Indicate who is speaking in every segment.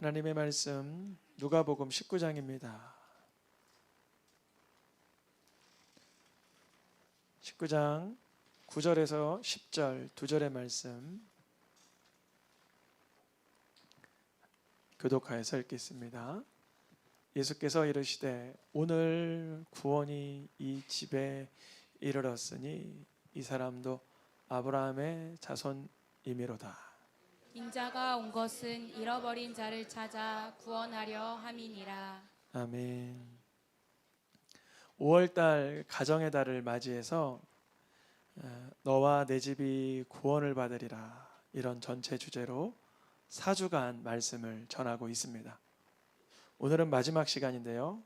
Speaker 1: 하나님의 말씀 누가복음 19장입니다. 19장 9절에서 10절 두 절의 말씀 교독하여서 읽겠습니다. 예수께서 이르시되 오늘 구원이 이 집에 이르렀으니 이 사람도 아브라함의 자손이미로다.
Speaker 2: 인자가 온 것은 잃어버린 자를 찾아 구원하려 함이니라.
Speaker 1: 아멘. 5월달 가정의 달을 맞이해서 너와 내 집이 구원을 받으리라, 이런 전체 주제로 4주간 말씀을 전하고 있습니다. 오늘은 마지막 시간인데요.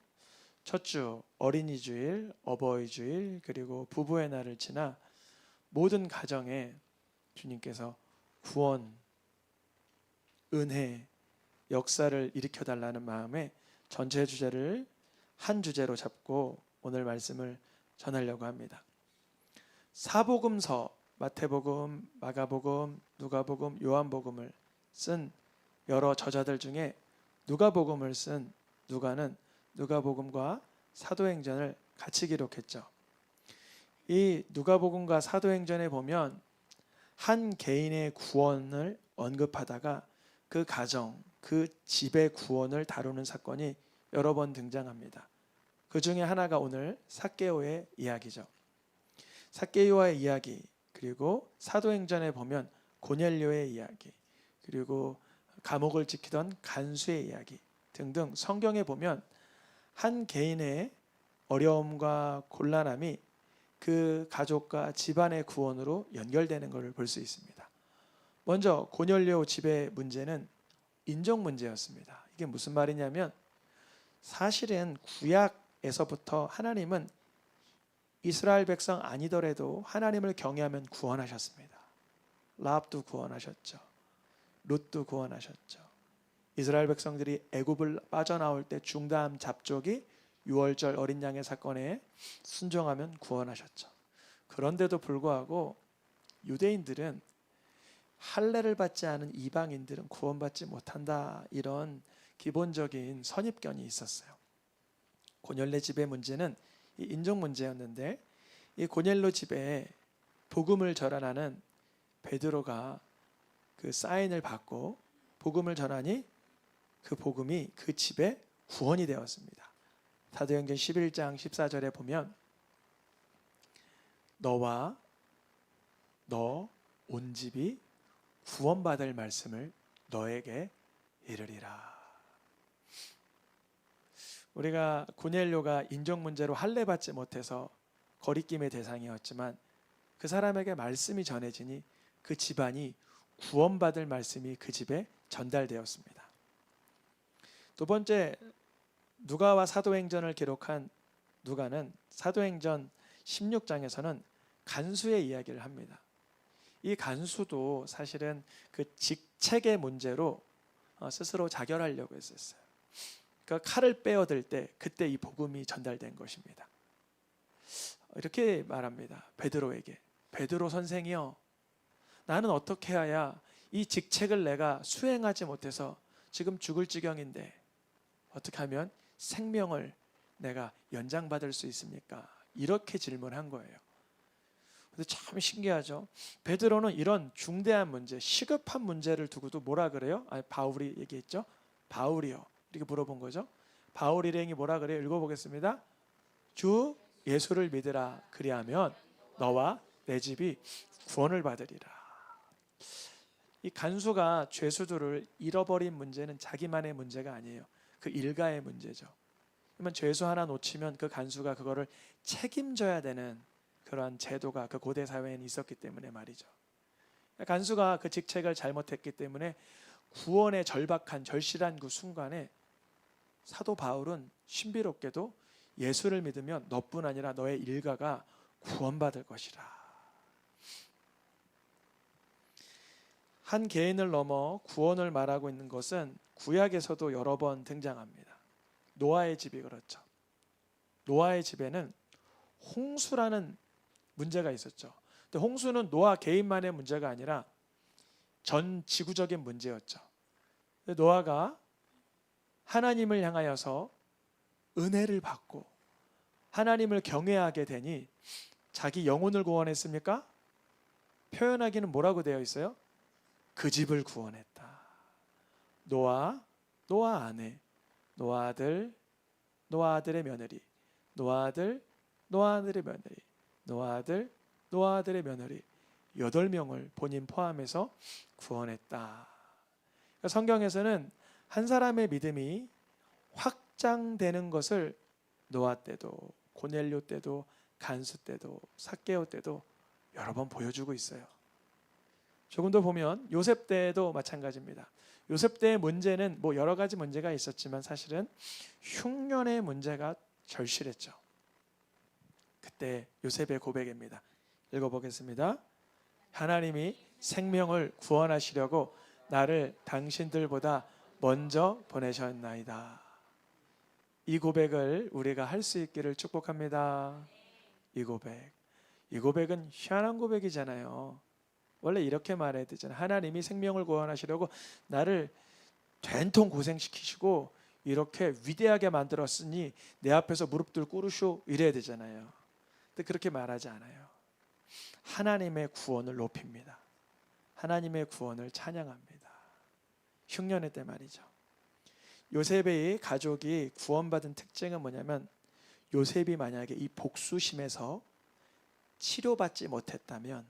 Speaker 1: 첫 주 어린이 주일, 어버이 주일, 그리고 부부의 날을 지나 모든 가정에 주님께서 구원, 은혜, 역사를 일으켜달라는 마음에 전체 주제를 한 주제로 잡고 오늘 말씀을 전하려고 합니다. 사복음서, 마태복음, 마가복음, 누가복음, 요한복음을 쓴 여러 저자들 중에 누가복음을 쓴 누가는 누가복음과 사도행전을 같이 기록했죠. 이 누가복음과 사도행전에 보면 한 개인의 구원을 언급하다가 그 가정, 그 집의 구원을 다루는 사건이 여러 번 등장합니다. 그 중에 하나가 오늘 삭개오의 이야기죠. 삭개오의 이야기, 그리고 사도행전에 보면 고넬료의 이야기, 그리고 감옥을 지키던 간수의 이야기 등등 성경에 보면 한 개인의 어려움과 곤란함이 그 가족과 집안의 구원으로 연결되는 것을 볼 수 있습니다. 먼저 고넬료 집의 문제는 인종 문제였습니다. 이게 무슨 말이냐면 사실은 구약에서부터 하나님은 이스라엘 백성 아니더라도 하나님을 경외하면 구원하셨습니다. 라합도 구원하셨죠. 룻도 구원하셨죠. 이스라엘 백성들이 애굽을 빠져나올 때 중다함 잡족이 유월절 어린 양의 사건에 순종하면 구원하셨죠. 그런데도 불구하고 유대인들은 할례를 받지 않은 이방인들은 구원받지 못한다, 이런 기본적인 선입견이 있었어요. 고넬료 집의 문제는 이 인종 문제였는데, 이 고넬료 집에 복음을 전하는 베드로가 그 사인을 받고 복음을 전하니 그 복음이 그 집에 구원이 되었습니다. 사도행전 11장 14절에 보면 너와 너 온 집이 구원받을 말씀을 너에게 이르리라. 우리가 고넬료가 인종 문제로 할례 받지 못해서 거리낌의 대상이었지만 그 사람에게 말씀이 전해지니 그 집안이 구원받을 말씀이 그 집에 전달되었습니다. 두 번째, 누가와 사도행전을 기록한 누가는 사도행전 16장에서는 간수의 이야기를 합니다. 이 간수도 사실은 그 직책의 문제로 스스로 자결하려고 했었어요. 그러니까 칼을 빼어들 때 그때 이 복음이 전달된 것입니다. 이렇게 말합니다. 베드로에게, 베드로 선생이여, 나는 어떻게 해야 이 직책을 내가 수행하지 못해서 지금 죽을 지경인데 어떻게 하면 생명을 내가 연장받을 수 있습니까? 이렇게 질문한 거예요. 근데 참 신기하죠. 베드로는 이런 중대한 문제, 시급한 문제를 두고도 뭐라 그래요? 바울이 얘기했죠. 바울이요, 이렇게 물어본 거죠. 바울 일행이 뭐라 그래요? 읽어보겠습니다. 주 예수를 믿으라, 그리하면 너와 내 집이 구원을 받으리라. 이 간수가 죄수들을 잃어버린 문제는 자기만의 문제가 아니에요. 그 일가의 문제죠. 그러면 죄수 하나 놓치면 그 간수가 그거를 책임져야 되는 그러한 제도가 그 고대 사회에는 있었기 때문에 말이죠. 간수가 그 직책을 잘못했기 때문에 구원의 절박한 절실한 그 순간에 사도 바울은 신비롭게도 예수를 믿으면 너뿐 아니라 너의 일가가 구원받을 것이라. 한 개인을 넘어 구원을 말하고 있는 것은 구약에서도 여러 번 등장합니다. 노아의 집이 그렇죠. 노아의 집에는 홍수라는 문제가 있었죠. 근데 홍수는 노아 개인만의 문제가 아니라 전 지구적인 문제였죠. 노아가 하나님을 향하여서 은혜를 받고 하나님을 경외하게 되니 자기 영혼을 구원했습니까? 표현하기는 뭐라고 되어 있어요? 그 집을 구원했다. 노아 아내, 노아 아들, 노아 아들의 며느리, 노아 아들, 노아 아들의 며느리, 노아 아들, 노아 아들의 며느리 8명을 본인 포함해서 구원했다. 그러니까 성경에서는 한 사람의 믿음이 확장되는 것을 노아 때도 고넬료 때도 간수 때도 삭개오 때도 여러 번 보여주고 있어요. 조금 더 보면 요셉 때도 마찬가지입니다. 요셉 때의 문제는 뭐 여러 가지 문제가 있었지만 사실은 흉년의 문제가 절실했죠. 그때 요셉의 고백입니다. 읽어보겠습니다. 하나님이 생명을 구원하시려고 나를 당신들보다 먼저 보내셨나이다. 이 고백을 우리가 할 수 있기를 축복합니다. 이 고백은 희한한 고백이잖아요. 원래 이렇게 말해야 되잖아요. 하나님이 생명을 구원하시려고 나를 된통 고생시키시고 이렇게 위대하게 만들었으니 내 앞에서 무릎들 꿇으쇼 이래야 되잖아요. 근데 그렇게 말하지 않아요. 하나님의 구원을 높입니다. 하나님의 구원을 찬양합니다. 흉년의 때 말이죠. 요셉의 가족이 구원받은 특징은 뭐냐면 요셉이 만약에 이 복수심에서 치료받지 못했다면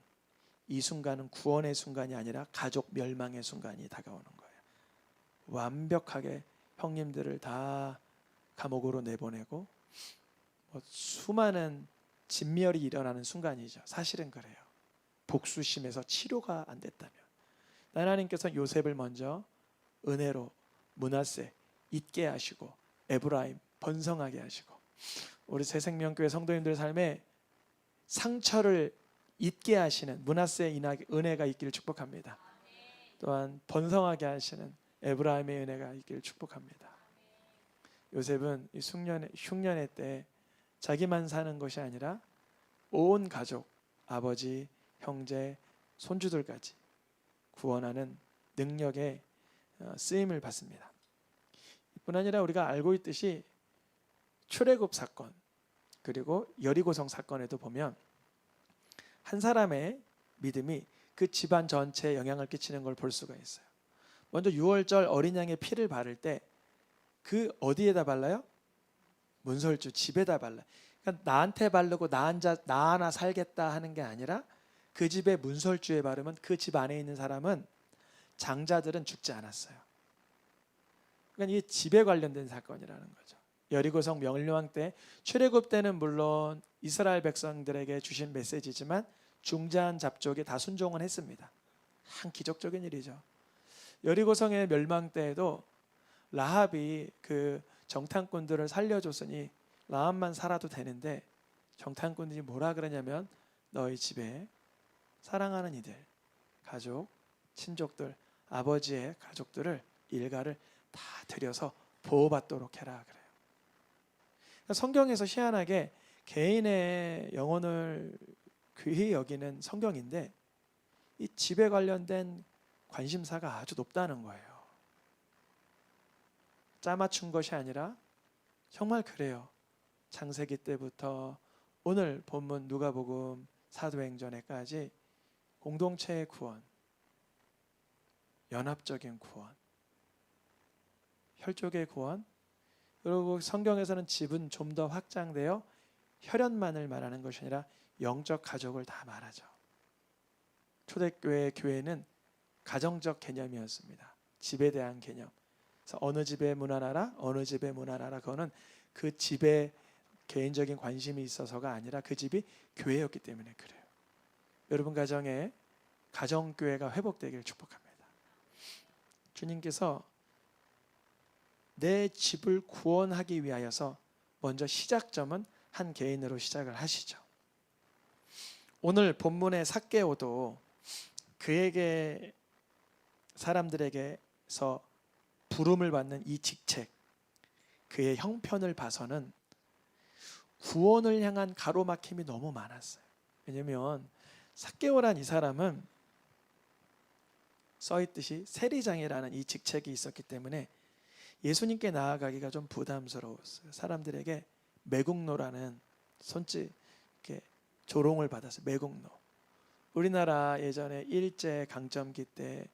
Speaker 1: 이 순간은 구원의 순간이 아니라 가족 멸망의 순간이 다가오는 거예요. 완벽하게 형님들을 다 감옥으로 내보내고 수많은 진멸이 일어나는 순간이죠. 사실은 그래요. 복수심에서 치료가 안 됐다면 하나님께서 요셉을 먼저 은혜로 므낫세 잊게 하시고 에브라임 번성하게 하시고 우리 새생명교회 성도님들 삶에 상처를 잊게 하시는 므낫세의 은혜가 있기를 축복합니다. 또한 번성하게 하시는 에브라임의 은혜가 있기를 축복합니다. 요셉은 이 흉년의 때 자기만 사는 것이 아니라 온 가족, 아버지, 형제, 손주들까지 구원하는 능력의 쓰임을 받습니다. 뿐 아니라 우리가 알고 있듯이 출애굽 사건 그리고 여리고성 사건에도 보면 한 사람의 믿음이 그 집안 전체에 영향을 끼치는 걸 볼 수가 있어요. 먼저 유월절 어린 양의 피를 바를 때 그 어디에다 발라요? 문설주 집에다 발라요. 그러니까 나한테 바르고 나 하나 살겠다 하는 게 아니라 그 집에 문설주에 바르면 그 집 안에 있는 사람은 장자들은 죽지 않았어요. 그러니까 이게 집에 관련된 사건이라는 거죠. 여리고성 멸망 때 출애굽 때는 물론 이스라엘 백성들에게 주신 메시지지만 중자한 잡족이 다 순종을 했습니다. 한 기적적인 일이죠. 여리고성의 멸망 때에도 라합이 그 정탐꾼들을 살려줬으니 라합만 살아도 되는데 정탐꾼들이 뭐라 그러냐면 너희 집에 사랑하는 이들, 가족, 친족들, 아버지의 가족들을 일가를 다 들여서 보호받도록 해라 그래요. 성경에서 희한하게 개인의 영혼을 귀히 여기는 성경인데 이 집에 관련된 관심사가 아주 높다는 거예요. 짜맞춘 것이 아니라 정말 그래요. 창세기 때부터 오늘 본문 누가복음 사도행전에까지 공동체의 구원, 연합적인 구원, 혈족의 구원, 그리고 성경에서는 집은 좀 더 확장되어 혈연만을 말하는 것이 아니라 영적 가족을 다 말하죠. 초대교회 교회는 가정적 개념이었습니다. 집에 대한 개념. 그래서 어느 집에 문 하나라, 어느 집에 문 하나라. 그거는 그 집에 개인적인 관심이 있어서가 아니라 그 집이 교회였기 때문에 그래요. 여러분 가정에 가정교회가 회복되기를 축복합니다. 주님께서 내 집을 구원하기 위하여서 먼저 시작점은 한 개인으로 시작을 하시죠. 오늘 본문의 삭개오도 그에게 사람들에게서 부름을 받는 이 직책, 그의 형편을 봐서는 구원을 향한 가로막힘이 너무 많았어요. 왜냐하면 삭개오란 이 사람은 써있듯이 세리장이라는 이 직책이 있었기 때문에 예수님께 나아가기가 좀 부담스러웠어요. 사람들에게 매국노라는 손짓 이렇게 조롱을 받았어요. 매국노. 우리나라 예전에 일제 강점기 때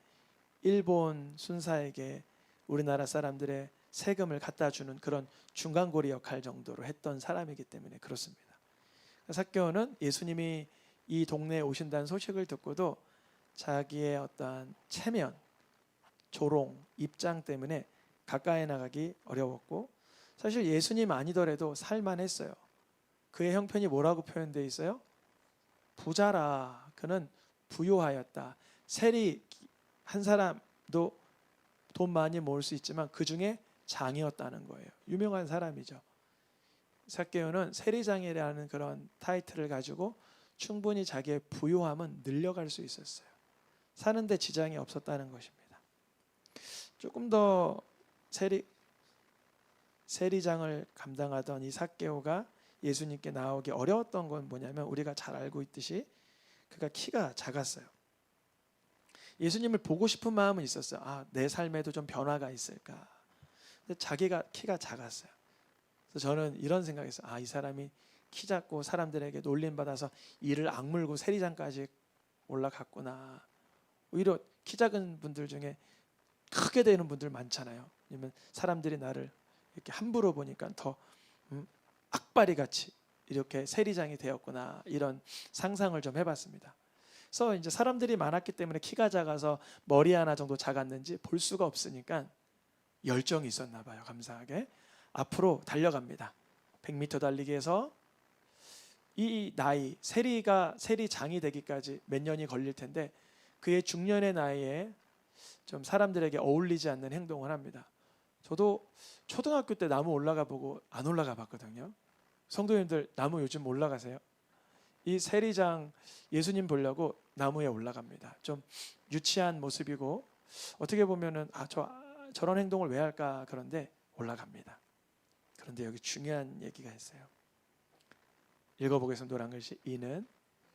Speaker 1: 일본 순사에게 우리나라 사람들의 세금을 갖다 주는 그런 중간고리 역할 정도로 했던 사람이기 때문에 그렇습니다. 삭개오는 예수님이 이 동네에 오신다는 소식을 듣고도 자기의 어떠한 체면, 조롱, 입장 때문에 가까이 나가기 어려웠고, 사실 예수님 아니더라도 살만했어요. 그의 형편이 뭐라고 표현되어 있어요? 부자라. 그는 부유하였다. 세리 한 사람도 돈 많이 모을 수 있지만 그 중에 장이었다는 거예요. 유명한 사람이죠. 삭개오는 세리장이라는 그런 타이틀을 가지고 충분히 자기의 부유함은 늘려갈 수 있었어요. 사는데 지장이 없었다는 것입니다. 조금 더 세리장을 감당하던 이 삭개오가 예수님께 나오기 어려웠던 건 뭐냐면, 우리가 잘 알고 있듯이 그가 키가 작았어요. 예수님을 보고 싶은 마음은 있었어요. 내 삶에도 좀 변화가 있을까. 근데 자기가 키가 작았어요. 그래서 저는 이런 생각했어요. 이 사람이 키 작고 사람들에게 놀림받아서 이를 악물고 세리장까지 올라갔구나. 오히려 키 작은 분들 중에 크게 되는 분들 많잖아요. 왜냐면 사람들이 나를 이렇게 함부로 보니까 더 악바리 같이 이렇게 세리장이 되었구나, 이런 상상을 좀 해봤습니다. 그래서 이제 사람들이 많았기 때문에 키가 작아서 머리 하나 정도 작았는지 볼 수가 없으니까 열정이 있었나 봐요. 감사하게 앞으로 달려갑니다. 100m 달리기에서 이 나이, 세리장이 되기까지 몇 년이 걸릴 텐데, 그의 중년의 나이에 좀 사람들에게 어울리지 않는 행동을 합니다. 저도 초등학교 때 나무 올라가 보고 안 올라가 봤거든요. 성도님들 나무 요즘 올라가세요? 이 세리장 예수님 보려고 나무에 올라갑니다. 좀 유치한 모습이고 어떻게 보면은 저런 행동을 왜 할까, 그런데 올라갑니다. 그런데 여기 중요한 얘기가 있어요. 읽어보겠습니다. 노란 글씨. 이는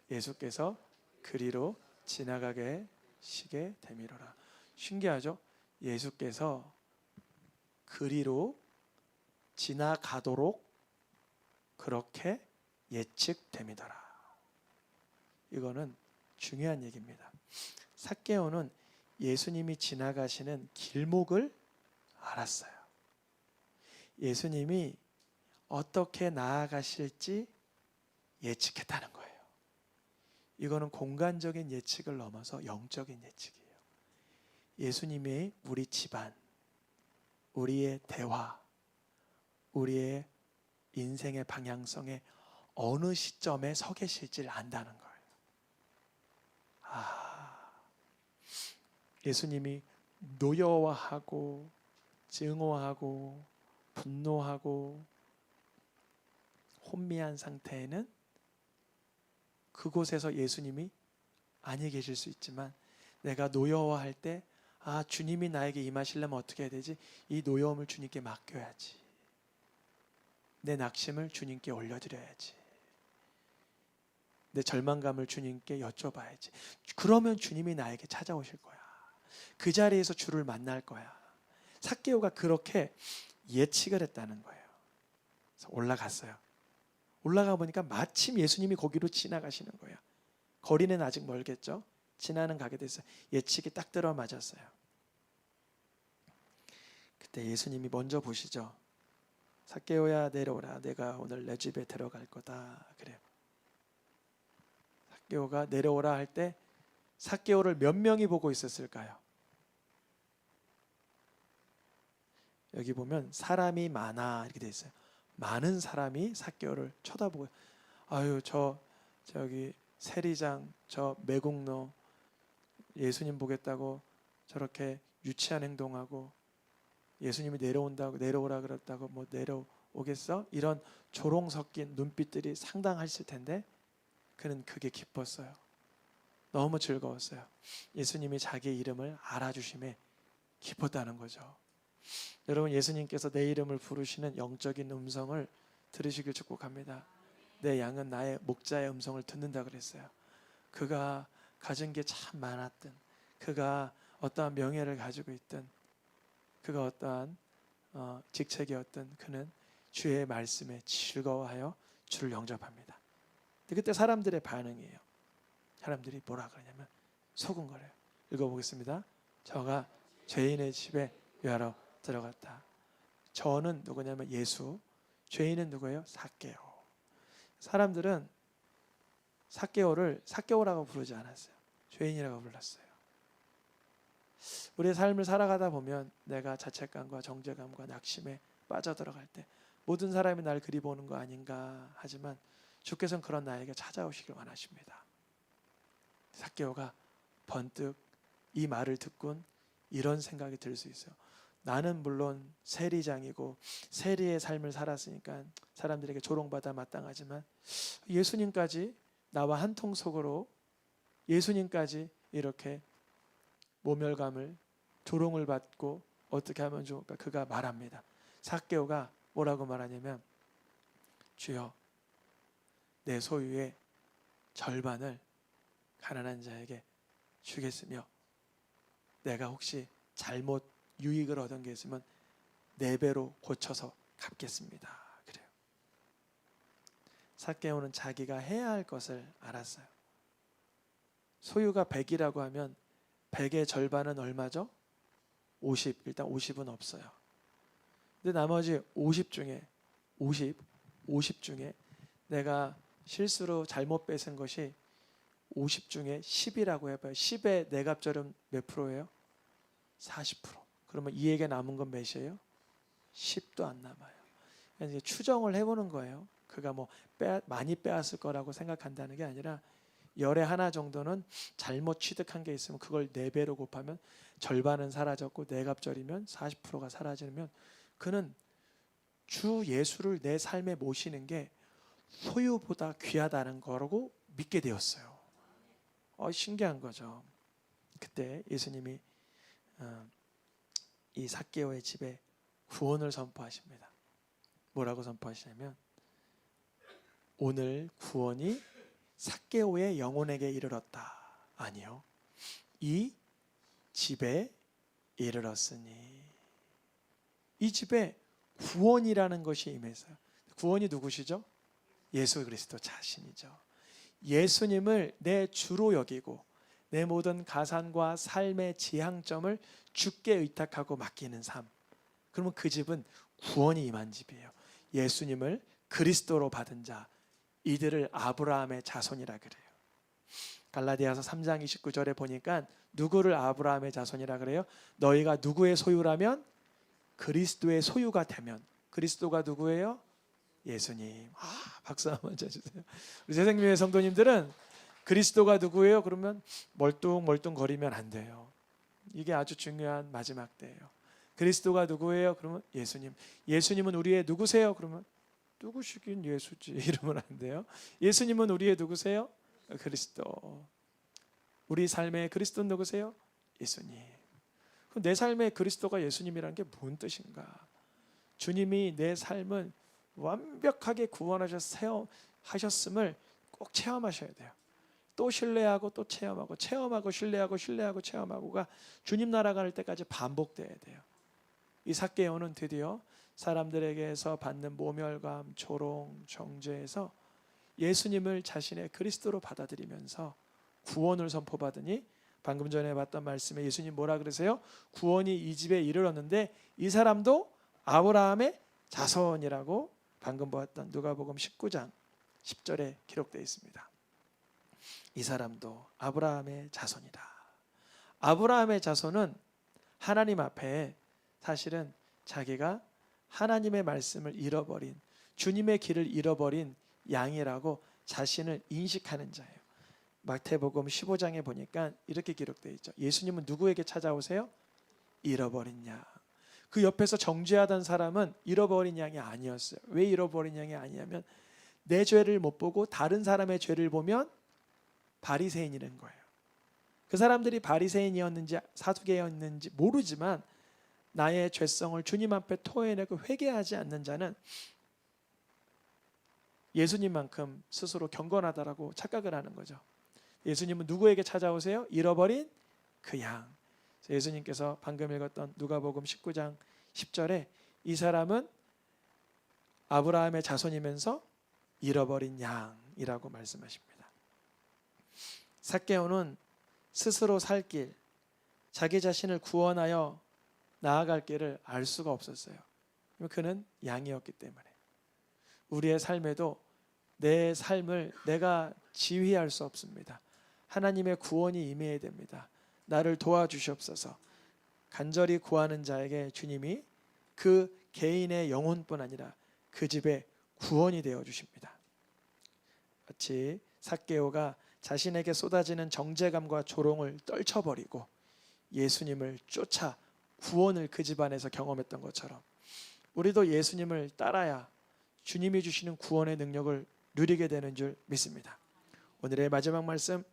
Speaker 1: 예수께서 그리로 지나가게 시게 되미로라. 신기하죠? 예수께서 그리로 지나가도록 그렇게 예측됨이더라. 이거는 중요한 얘기입니다. 삭개오는 예수님이 지나가시는 길목을 알았어요. 예수님이 어떻게 나아가실지 예측했다는 거예요. 이거는 공간적인 예측을 넘어서 영적인 예측이에요. 예수님이 우리 집안, 우리의 대화, 우리의 인생의 방향성에 어느 시점에 서 계실지를 안다는 거예요. 예수님이 노여워하고 증오하고 분노하고 혼미한 상태에는 그곳에서 예수님이 아니 계실 수 있지만, 내가 노여워할 때 주님이 나에게 임하시려면 어떻게 해야 되지? 이 노여움을 주님께 맡겨야지. 내 낙심을 주님께 올려드려야지. 내 절망감을 주님께 여쭤봐야지. 그러면 주님이 나에게 찾아오실 거야. 그 자리에서 주를 만날 거야. 삭개오가 그렇게 예측을 했다는 거예요. 그래서 올라갔어요. 올라가 보니까 마침 예수님이 거기로 지나가시는 거예요. 거리는 아직 멀겠죠. 지나는 가게 됐어요. 예측이 딱 들어맞았어요. 그때 예수님이 먼저 보시죠. 삭개오야 내려오라. 내가 오늘 내 집에 들어갈 거다. 그래요. 삭개오가 내려오라 할 때 삭개오를 몇 명이 보고 있었을까요? 여기 보면 사람이 많아 이렇게 돼 있어요. 많은 사람이 삭개오를 쳐다보고, 저기 세리장, 저 매국노 예수님 보겠다고 저렇게 유치한 행동하고, 예수님이 내려오라 그랬다고 뭐 내려오겠어? 이런 조롱 섞인 눈빛들이 상당했을 텐데 그는 그게 기뻤어요. 너무 즐거웠어요. 예수님이 자기의 이름을 알아주심에 기뻤다는 거죠. 여러분, 예수님께서 내 이름을 부르시는 영적인 음성을 들으시길 축복합니다. 내 양은 나의 목자의 음성을 듣는다 그랬어요. 그가 가진 게 참 많았든, 그가 어떠한 명예를 가지고 있든, 그가 어떠한 직책이었던 그는 주의 말씀에 즐거워하여 주를 영접합니다. 근데 그때 사람들의 반응이에요. 사람들이 뭐라 그러냐면 속은 거래요. 읽어보겠습니다. 저가 죄인의 집에 유하러 들어갔다. 저는 누구냐면 예수, 죄인은 누구예요? 삭개오. 사람들은 삭개오를 삭개오라고 부르지 않았어요. 죄인이라고 불렀어요. 우리의 삶을 살아가다 보면 내가 자책감과 정죄감과 낙심에 빠져들어갈 때 모든 사람이 날 그리 보는 거 아닌가 하지만 주께서는 그런 나에게 찾아오시길 원하십니다. 삭개오가 번뜩 이 말을 듣곤 이런 생각이 들 수 있어요. 나는 물론 세리장이고 세리의 삶을 살았으니까 사람들에게 조롱받아 마땅하지만 예수님까지 나와 한 통 속으로 예수님까지 이렇게 모멸감을 조롱을 받고 어떻게 하면 좋을까? 그가 말합니다. 삭개오가 뭐라고 말하냐면 주여 내 소유의 절반을 가난한 자에게 주겠으며 내가 혹시 잘못 유익을 얻은 게 있으면 4배로 고쳐서 갚겠습니다. 그래요. 삭개오는 자기가 해야 할 것을 알았어요. 소유가 100이라고 하면 100의 절반은 얼마죠? 50. 일단 50은 없어요. 근데 나머지 50 중에 내가 실수로 잘못 뺏은 것이 50 중에 10이라고 해봐요. 10의 내갑절은 몇 프로예요? 40%. 그러면 이에게 남은 건 몇이에요? 10도 안 남아요. 이제 추정을 해보는 거예요. 그가 뭐 많이 빼앗을 거라고 생각한다는 게 아니라 열의 하나 정도는 잘못 취득한 게 있으면 그걸 4배로 곱하면 절반은 사라졌고 내갑절이면 40%가 사라지면 그는 주 예수를 내 삶에 모시는 게 소유보다 귀하다는 거라고 믿게 되었어요. 신기한 거죠. 그때 예수님이 이 삭개오의 집에 구원을 선포하십니다. 뭐라고 선포하시냐면 오늘 구원이 삭개오의 영혼에게 이르렀다. 아니요. 이 집에 이르렀으니. 이 집에 구원이라는 것이 임해서요. 구원이 누구시죠? 예수 그리스도 자신이죠. 예수님을 내 주로 여기고 내 모든 가산과 삶의 지향점을 주께 의탁하고 맡기는 삶. 그러면 그 집은 구원이 임한 집이에요. 예수님을 그리스도로 받은 자, 이들을 아브라함의 자손이라 그래요. 갈라디아서 3장 29절에 보니까 누구를 아브라함의 자손이라 그래요? 너희가 누구의 소유라면 그리스도의 소유가 되면. 그리스도가 누구예요? 예수님. 박수 한번 쳐주세요. 우리 새생명의 성도님들은 그리스도가 누구예요? 그러면 멀뚱멀뚱거리면 안 돼요. 이게 아주 중요한 마지막 때예요. 그리스도가 누구예요? 그러면 예수님. 예수님은 우리의 누구세요? 그러면 누구시긴 예수지 이러면 안 돼요. 예수님은 우리의 누구세요? 그리스도. 우리 삶의 그리스도는 누구세요? 예수님. 그럼 내 삶의 그리스도가 예수님이라는 게 뭔 뜻인가? 주님이 내 삶을 완벽하게 구원하셨음을 꼭 체험하셔야 돼요. 또 신뢰하고 또 체험하고 체험하고 신뢰하고 신뢰하고 체험하고가 주님 나라 갈 때까지 반복돼야 돼요. 이 삭개오는 드디어 사람들에게서 받는 모멸감, 조롱, 정죄에서 예수님을 자신의 그리스도로 받아들이면서 구원을 선포받으니 방금 전에 봤던 말씀에 예수님 뭐라 그러세요? 구원이 이 집에 이르렀는데 이 사람도 아브라함의 자손이라고 방금 보았던 누가복음 19장 10절에 기록되어 있습니다. 이 사람도 아브라함의 자손이다. 아브라함의 자손은 하나님 앞에 사실은 자기가 하나님의 말씀을 잃어버린, 주님의 길을 잃어버린 양이라고 자신을 인식하는 자예요. 마태복음 15장에 보니까 이렇게 기록되어 있죠. 예수님은 누구에게 찾아오세요? 잃어버린 양. 그 옆에서 정죄하던 사람은 잃어버린 양이 아니었어요. 왜 잃어버린 양이 아니냐면 내 죄를 못 보고 다른 사람의 죄를 보면 바리새인이라는 거예요. 그 사람들이 바리새인이었는지 사두개였는지 모르지만 나의 죄성을 주님 앞에 토해내고 회개하지 않는 자는 예수님만큼 스스로 경건하다라고 착각을 하는 거죠. 예수님은 누구에게 찾아오세요? 잃어버린 그 양. 예수님께서 방금 읽었던 누가복음 19장 10절에 이 사람은 아브라함의 자손이면서 잃어버린 양이라고 말씀하십니다. 삭개오는 스스로 살 길, 자기 자신을 구원하여 나아갈 길을 알 수가 없었어요. 그는 양이었기 때문에. 우리의 삶에도 내 삶을 내가 지휘할 수 없습니다. 하나님의 구원이 임해야 됩니다. 나를 도와주시옵소서. 간절히 구하는 자에게 주님이 그 개인의 영혼뿐 아니라 그 집의 구원이 되어 주십니다. 마치 삭개오가 자신에게 쏟아지는 정죄감과 조롱을 떨쳐버리고 예수님을 쫓아 구원을 그 집안에서 경험했던 것처럼 우리도 예수님을 따라야 주님이 주시는 구원의 능력을 누리게 되는 줄 믿습니다. 오늘의 마지막 말씀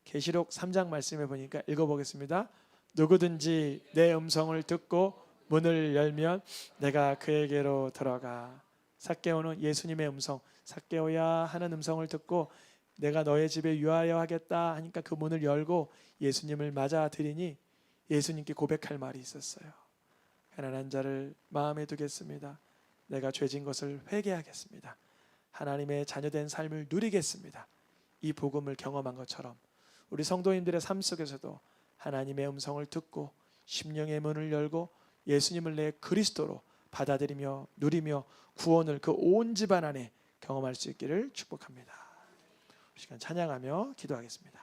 Speaker 1: 계시록 3장 말씀에 보니까 읽어보겠습니다. 누구든지 내 음성을 듣고 문을 열면 내가 그에게로 들어가. 삭개오는 예수님의 음성, 삭개오야 하는 음성을 듣고 내가 너의 집에 유하여 하겠다 하니까 그 문을 열고 예수님을 맞아들이니 예수님께 고백할 말이 있었어요. 가난한 자를 마음에 두겠습니다. 내가 죄진 것을 회개하겠습니다. 하나님의 자녀된 삶을 누리겠습니다. 이 복음을 경험한 것처럼 우리 성도님들의 삶 속에서도 하나님의 음성을 듣고 심령의 문을 열고 예수님을 내 그리스도로 받아들이며 누리며 구원을 그 온 집안 안에 경험할 수 있기를 축복합니다. 시간 찬양하며 기도하겠습니다.